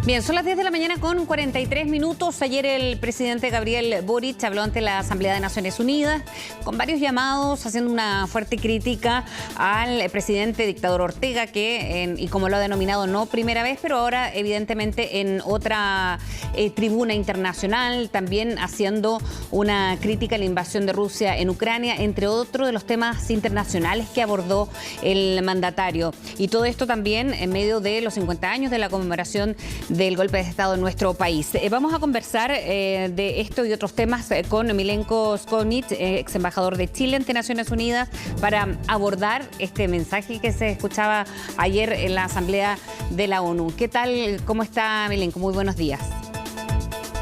Bien, son las 10 de la mañana con 43 minutos. Ayer el presidente Gabriel Boric habló ante la Asamblea de Naciones Unidas con varios llamados, haciendo una fuerte crítica al presidente dictador Ortega, y como lo ha denominado, no primera vez, pero ahora evidentemente en otra tribuna internacional, también haciendo una crítica a la invasión de Rusia en Ucrania, entre otros de los temas internacionales que abordó el mandatario. Y todo esto también en medio de los 50 años de la conmemoración del golpe de Estado en nuestro país. Vamos a conversar de esto y otros temas con Milenko Zkovnik, ex embajador de Chile ante Naciones Unidas, para abordar este mensaje que se escuchaba ayer en la Asamblea de la ONU. ¿Qué tal? ¿Cómo está, Milenko? Muy buenos días.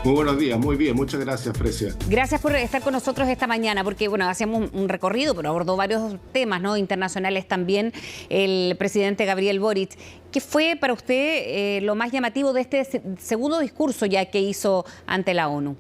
Muy buenos días, muy bien, muchas gracias, Frecia. Gracias por estar con nosotros esta mañana, porque bueno, hacíamos un recorrido, pero abordó varios temas, ¿no?, internacionales también el presidente Gabriel Boric. ¿Qué fue para usted lo más llamativo de este segundo discurso ya que hizo ante la ONU?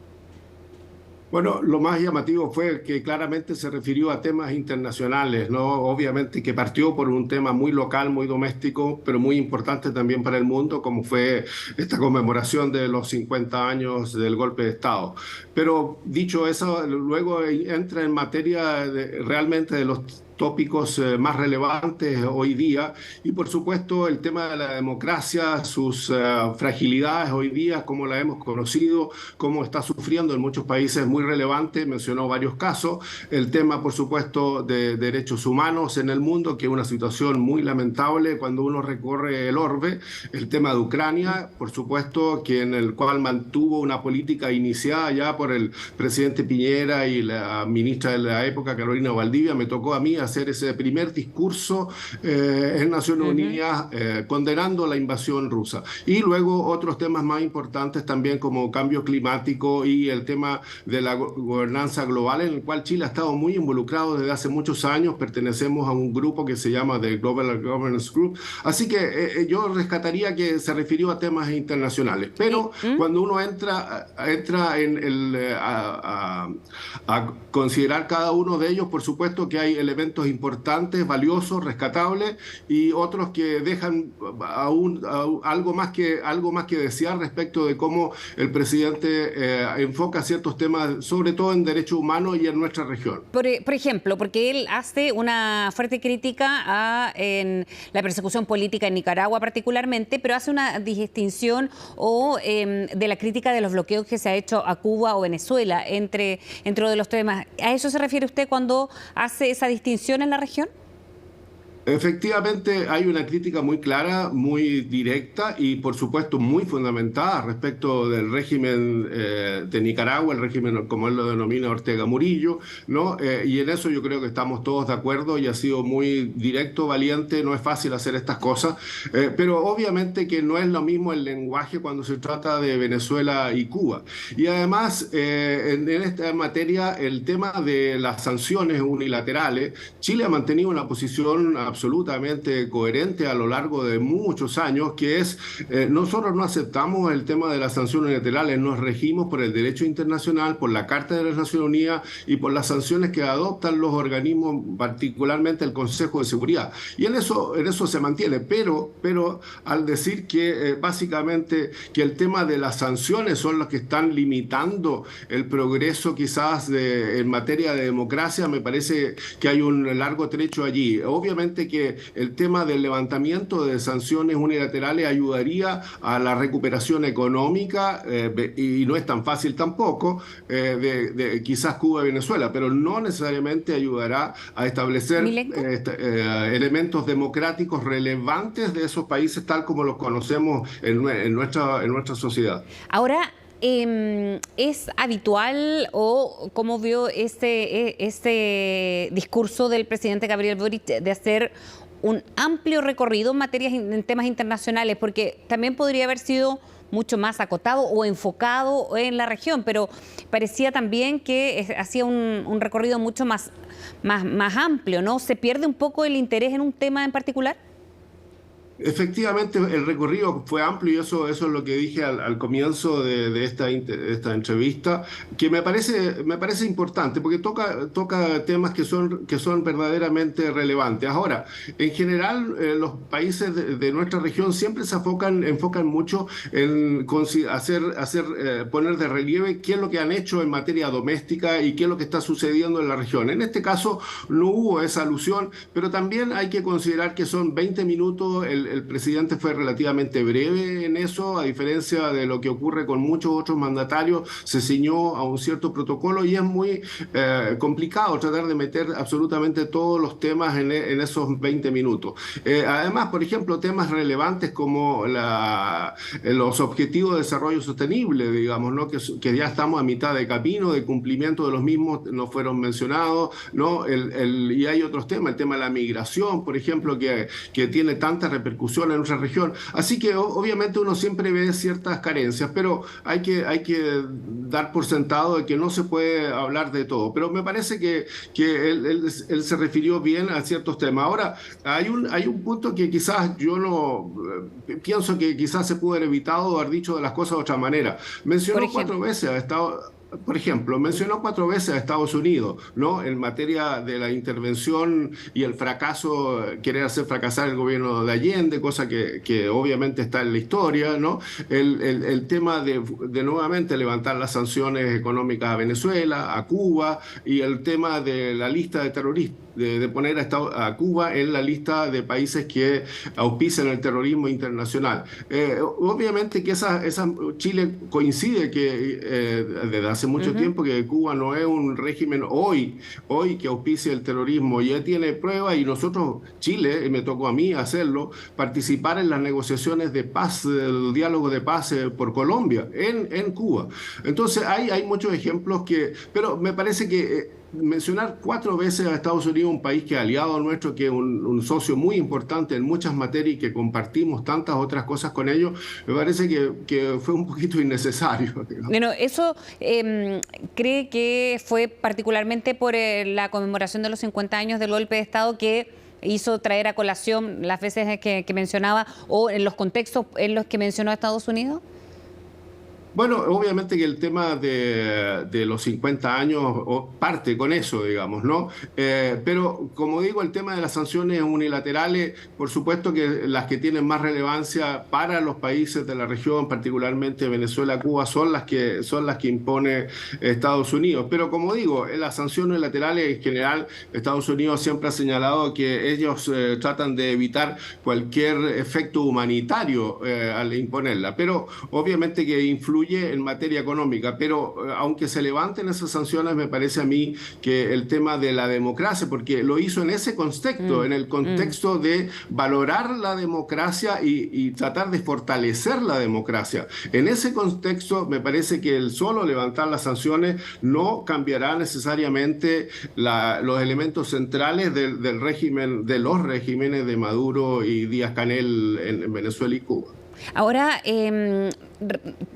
Bueno, lo más llamativo fue que claramente se refirió a temas internacionales, ¿no? Obviamente que partió por un tema muy local, muy doméstico, pero muy importante también para el mundo, como fue esta conmemoración de los 50 años del golpe de Estado. Pero dicho eso, luego entra en materia realmente de los tópicos más relevantes hoy día y por supuesto el tema de la democracia, sus fragilidades hoy día, como la hemos conocido, cómo está sufriendo en muchos países, muy relevante, mencionó varios casos, el tema por supuesto de derechos humanos en el mundo, que es una situación muy lamentable cuando uno recorre el orbe, el tema de Ucrania, por supuesto, que en el cual mantuvo una política iniciada ya por el presidente Piñera y la ministra de la época, Carolina Valdivia. Me tocó a mí hacer ese primer discurso en Naciones Unidas condenando la invasión rusa. Y luego otros temas más importantes también como cambio climático y el tema de la gobernanza global, en el cual Chile ha estado muy involucrado desde hace muchos años. Pertenecemos a un grupo que se llama The Global Governance Group. Así que yo rescataría que se refirió a temas internacionales. Pero cuando uno entra a considerar cada uno de ellos, por supuesto que hay elementos importantes, valiosos, rescatables y otros que dejan algo más que desear respecto de cómo el presidente enfoca ciertos temas, sobre todo en derechos humanos y en nuestra región. Por ejemplo, porque él hace una fuerte crítica en la persecución política en Nicaragua particularmente, pero hace una distinción de la crítica de los bloqueos que se ha hecho a Cuba o Venezuela, entre de los temas. ¿A eso se refiere usted cuando hace esa distinción en la región? Efectivamente, hay una crítica muy clara, muy directa y, por supuesto, muy fundamentada respecto del régimen de Nicaragua, el régimen, como él lo denomina, Ortega Murillo, ¿no? Y en eso yo creo que estamos todos de acuerdo y ha sido muy directo, valiente, no es fácil hacer estas cosas, pero obviamente que no es lo mismo el lenguaje cuando se trata de Venezuela y Cuba. Y además, en esta materia, el tema de las sanciones unilaterales, Chile ha mantenido una posición absolutamente coherente a lo largo de muchos años, que es, nosotros no aceptamos el tema de las sanciones unilaterales, nos regimos por el derecho internacional, por la Carta de las Naciones Unidas y por las sanciones que adoptan los organismos, particularmente el Consejo de Seguridad. Y en eso se mantiene, pero al decir que básicamente que el tema de las sanciones son los que están limitando el progreso quizás en materia de democracia, me parece que hay un largo trecho allí. Obviamente que el tema del levantamiento de sanciones unilaterales ayudaría a la recuperación económica y no es tan fácil tampoco de quizás Cuba y Venezuela, pero no necesariamente ayudará a establecer elementos democráticos relevantes de esos países tal como los conocemos en nuestra sociedad. Ahora, ¿es habitual o cómo vio este discurso del presidente Gabriel Boric de hacer un amplio recorrido en temas internacionales? Porque también podría haber sido mucho más acotado o enfocado en la región, pero parecía también que hacía un recorrido mucho más amplio, ¿no? ¿Se pierde un poco el interés en un tema en particular? Efectivamente, el recorrido fue amplio y eso es lo que dije al comienzo de esta entrevista, que me parece importante porque toca temas que son verdaderamente relevantes. Ahora, en general, los países de nuestra región siempre enfocan mucho en poner de relieve qué es lo que han hecho en materia doméstica y qué es lo que está sucediendo en la región. En este caso, no hubo esa alusión, pero también hay que considerar que son 20 minutos. El presidente fue relativamente breve en eso, a diferencia de lo que ocurre con muchos otros mandatarios, se ciñó a un cierto protocolo y es muy complicado tratar de meter absolutamente todos los temas en esos 20 minutos. Además, por ejemplo, temas relevantes como los objetivos de desarrollo sostenible, digamos, ¿no? Que ya estamos a mitad de camino, de cumplimiento de los mismos no fueron mencionados, ¿no? Y hay otros temas, el tema de la migración, por ejemplo, que tiene tanta repercusión en nuestra región. Así que obviamente uno siempre ve ciertas carencias, pero hay que dar por sentado de que no se puede hablar de todo. Pero me parece que él se refirió bien a ciertos temas. Ahora, hay un punto que quizás yo no pienso que quizás se pudo haber evitado o haber dicho de las cosas de otra manera. Mencionó 4 veces a Estado. Por ejemplo, mencionó 4 veces a Estados Unidos, ¿no? En materia de la intervención y el fracaso, querer hacer fracasar el gobierno de Allende, cosa que obviamente está en la historia, ¿no? El tema de nuevamente levantar las sanciones económicas a Venezuela, a Cuba, y el tema de la lista de terroristas, de poner a Cuba en la lista de países que auspician el terrorismo internacional. Obviamente que Chile coincide que desde hace mucho tiempo que Cuba no es un régimen hoy que auspicia el terrorismo, ya tiene pruebas y nosotros, Chile, me tocó a mí hacerlo, participar en las negociaciones de paz, el diálogo de paz por Colombia, en Cuba. Entonces hay muchos ejemplos pero me parece que mencionar 4 veces a Estados Unidos, un país que es aliado nuestro, que es un socio muy importante en muchas materias y que compartimos tantas otras cosas con ellos, me parece que fue un poquito innecesario. Bueno, eso cree que fue particularmente por la conmemoración de los 50 años del golpe de Estado que hizo traer a colación las veces que mencionaba o en los contextos en los que mencionó a Estados Unidos. Bueno, obviamente que el tema de los 50 años parte con eso, digamos, ¿no? Pero, como digo, el tema de las sanciones unilaterales, por supuesto que las que tienen más relevancia para los países de la región, particularmente Venezuela, Cuba, son las que impone Estados Unidos. Pero, como digo, en las sanciones unilaterales en general, Estados Unidos siempre ha señalado que ellos tratan de evitar cualquier efecto humanitario al imponerla. Pero, obviamente que influye en materia económica, pero aunque se levanten esas sanciones, me parece a mí que el tema de la democracia, porque lo hizo en ese contexto, en el contexto de valorar la democracia y tratar de fortalecer la democracia. En ese contexto, me parece que el solo levantar las sanciones no cambiará necesariamente los elementos centrales del régimen, de los regímenes de Maduro y Díaz-Canel en Venezuela y Cuba. Ahora,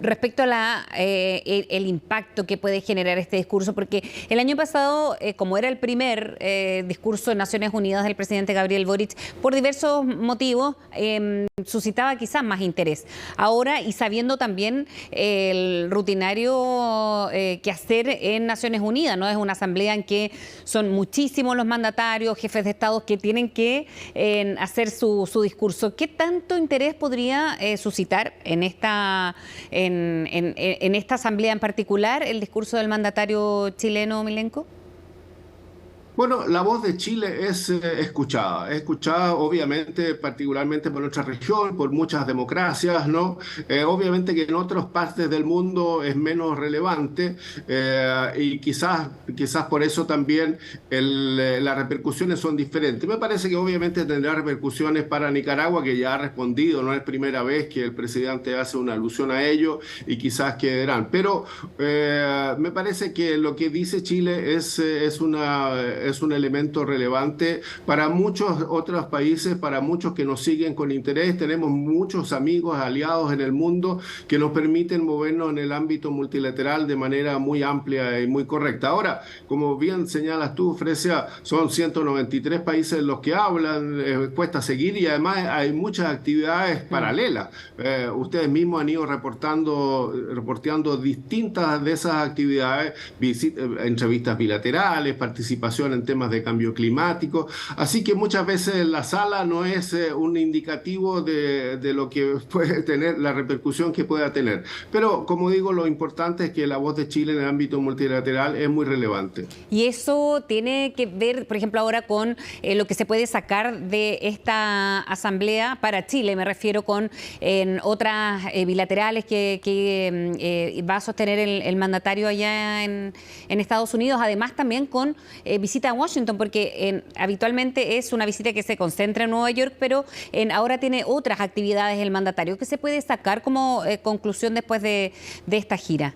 respecto a el impacto que puede generar este discurso, porque el año pasado, como era el primer discurso de Naciones Unidas del presidente Gabriel Boric, por diversos motivos, suscitaba quizás más interés. Ahora, y sabiendo también el rutinario quehacer en Naciones Unidas, ¿no? Es una asamblea en que son muchísimos los mandatarios, jefes de Estado que tienen que hacer su discurso. ¿Qué tanto interés podría suscitar en esta asamblea en particular el discurso del mandatario chileno Milenko? Bueno, la voz de Chile es escuchada obviamente particularmente por nuestra región, por muchas democracias, ¿no? Obviamente que en otras partes del mundo es menos relevante y quizás por eso también las repercusiones son diferentes. Me parece que obviamente tendrá repercusiones para Nicaragua, que ya ha respondido, no es primera vez que el presidente hace una alusión a ello y quizás quedarán. Pero me parece que lo que dice Chile es es un elemento relevante para muchos otros países, para muchos que nos siguen con interés. Tenemos muchos amigos, aliados en el mundo que nos permiten movernos en el ámbito multilateral de manera muy amplia y muy correcta. Ahora, como bien señalas tú, Fresia, son 193 países los que hablan, cuesta seguir, y además hay muchas actividades paralelas. Ustedes mismos han ido reporteando distintas de esas actividades, entrevistas bilaterales, participación en temas de cambio climático. Así que muchas veces la sala no es un indicativo de lo que puede tener, la repercusión que pueda tener. Pero, como digo, lo importante es que la voz de Chile en el ámbito multilateral es muy relevante. Y eso tiene que ver, por ejemplo, ahora con lo que se puede sacar de esta asamblea para Chile. Me refiero con otras bilaterales que va a sostener el mandatario allá en Estados Unidos. Además, también con visita a Washington, porque habitualmente es una visita que se concentra en Nueva York, pero ahora tiene otras actividades el mandatario. ¿Qué se puede sacar como conclusión después de esta gira?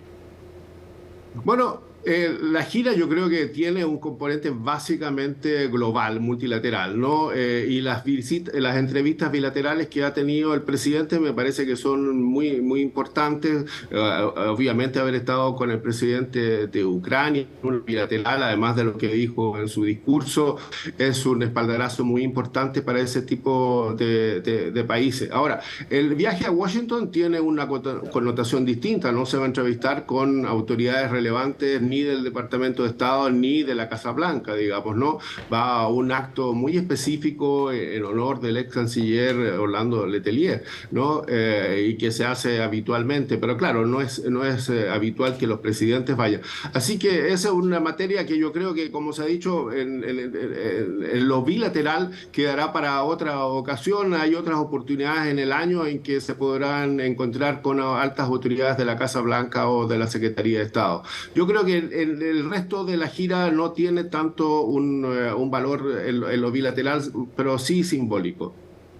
Bueno, la gira yo creo que tiene un componente básicamente global, multilateral, ¿no? Y las entrevistas bilaterales que ha tenido el presidente me parece que son muy, muy importantes. Obviamente haber estado con el presidente de Ucrania, un bilateral, además de lo que dijo en su discurso, es un espaldarazo muy importante para ese tipo de países. Ahora, el viaje a Washington tiene una connotación distinta, no se va a entrevistar con autoridades relevantes ni del Departamento de Estado ni de la Casa Blanca, digamos, ¿no? Va a un acto muy específico en honor del ex canciller Orlando Letelier, ¿no? Y que se hace habitualmente, pero claro, no es habitual que los presidentes vayan. Así que esa es una materia que yo creo que, como se ha dicho, en lo bilateral quedará para otra ocasión. Hay otras oportunidades en el año en que se podrán encontrar con altas autoridades de la Casa Blanca o de la Secretaría de Estado. Yo creo que el resto de la gira no tiene tanto un valor en lo bilateral, pero sí simbólico.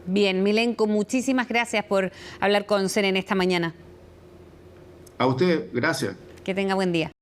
Bien, Milenko, muchísimas gracias por hablar con CEN esta mañana. A usted, gracias. Que tenga buen día.